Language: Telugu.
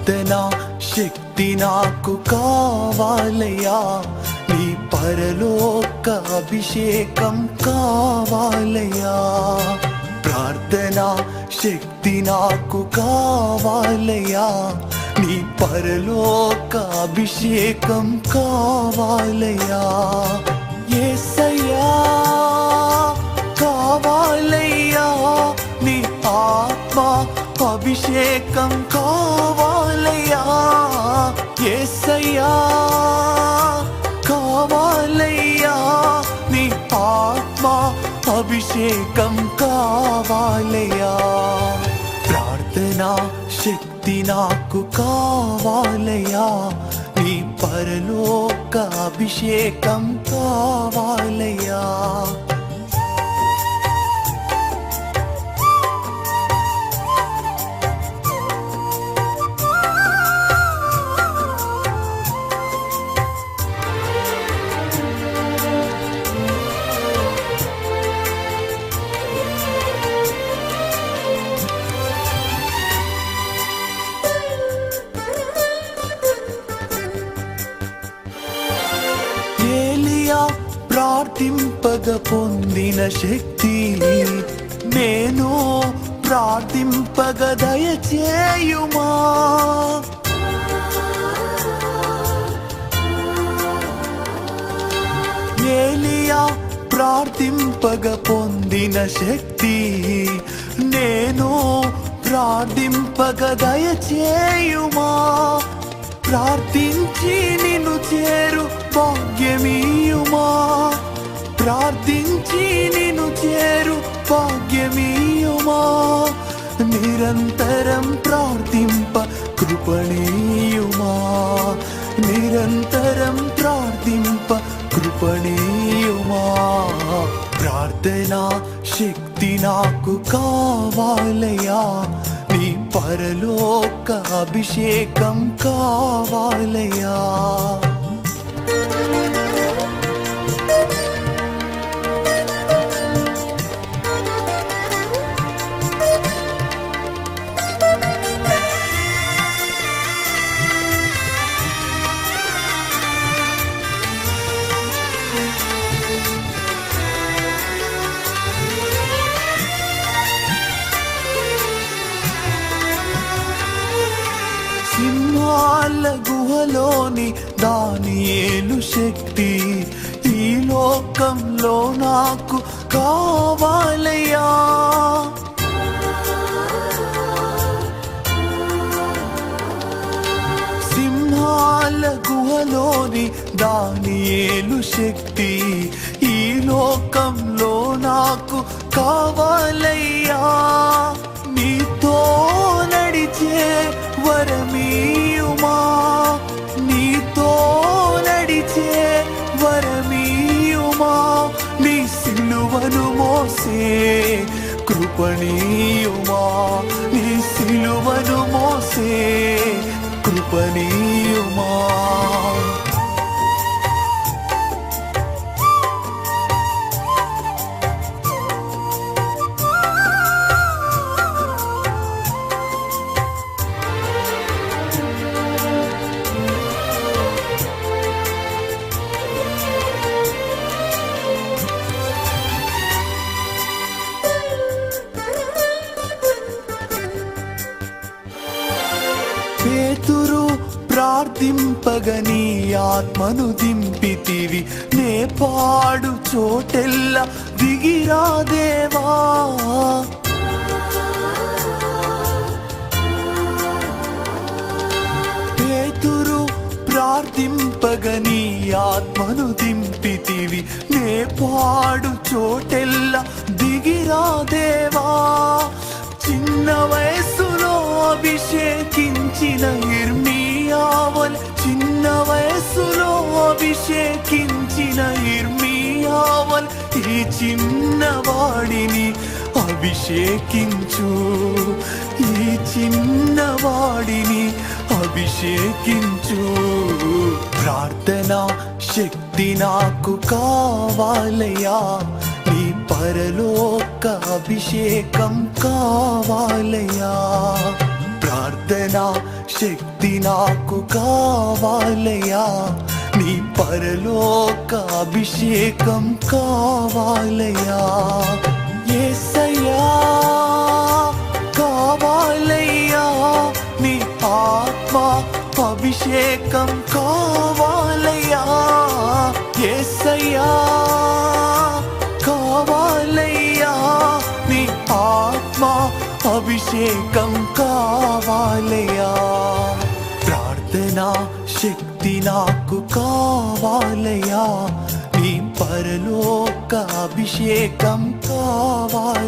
ప్రార్థనా శక్తి నాకు కావాలయ్యా, నీ పరలోక అభిషేకం కావాలయ్యా. ప్రార్థనా శక్తి నాకు కావాలయ్యా, నీ పరలోక అభిషేకం కావాలయ్యా. యేసయ్యా కావాలయ్యా, నీ ఆత్మ అభిషేకం కావాలయ్యా. యేసయ్యా కావాలయ్యా, నీ ఆత్మ అభిషేకం కావాలయ్యా. ప్రార్థనా శక్తి నాకు కావాలయ్యా, నీ పరలోక అభిషేకం కావాలయ్యా. ప్రార్థింపగ పొందిన శక్తి నేను ప్రార్థింపగ దయచేయుమా. ఏలియా ప్రార్థింపగ పొందిన శక్తి నేను ప్రార్థింపగ దయచేయుమా. ప్రార్థించి నిన్ను చేరు భాగ్యమీయుమా, ప్రార్థించి నిన్ను చేరు భాగ్యమీయుమా. నిరంతరం ప్రార్థింప కృపణీయుమా, నిరంతరం ప్రార్థింప కృపణీయుమా. ప్రార్థనా శక్తి నాకు కావాలయ్యా, నీ పరలోక అభిషేకం కావాలయ్యా. సింహాల గుహలోని దానియేలు శక్తి ఈ లోకంలో నాకు కావాలయ్యా. సింహాల గుహలోని దానియేలు శక్తి ఈ లోకంలో నాకు కావాలయ్యా. నీతో నడిచే వరమీయుమా, నీతో నడిచే వరమీయుమా. నీ సిలువను మోసే కృపణీయుమా, నీ సిలువను మోసే కృపణీయుమా. పేతురు ప్రార్థింపగని ఆత్మను దింపితివి, నే పాడు చోటెల్లా దిగిరా దేవా. పేతురు ప్రార్థింపగని ఆత్మను దింపితివి, నే పాడు చోటెల్లా దిగిరా దేవా. చిన్న వయస్సులో అభిషేకించిన ఇర్మీయావల్, చిన్న వయస్సులో అభిషేకించిన ఇర్మీయావల్, ఈ చిన్నవాడిని అభిషేకించు, ఈ చిన్నవాడిని అభిషేకించు. ప్రార్థనా శక్తి నాకు కావాలయ్యా, నీ పరలోక అభిషేకం కావాలయ్యా. ప్రార్థనా శక్తి నాకు కావాలయా నీ పరలోక అభిషేకం కావాలయా యేసయ్యా కావాలయ్యా నీ ఆత్మ అభిషేకం కావాలయ్యా యేసయ్యా కావాలయ్యా నీ ఆత్మ అభిషేకం కావాలయ్యా ప్రార్థనా శక్తి నాకు కావాలయ్యా నీ పరలోక అభిషేకం కావాలయ్యా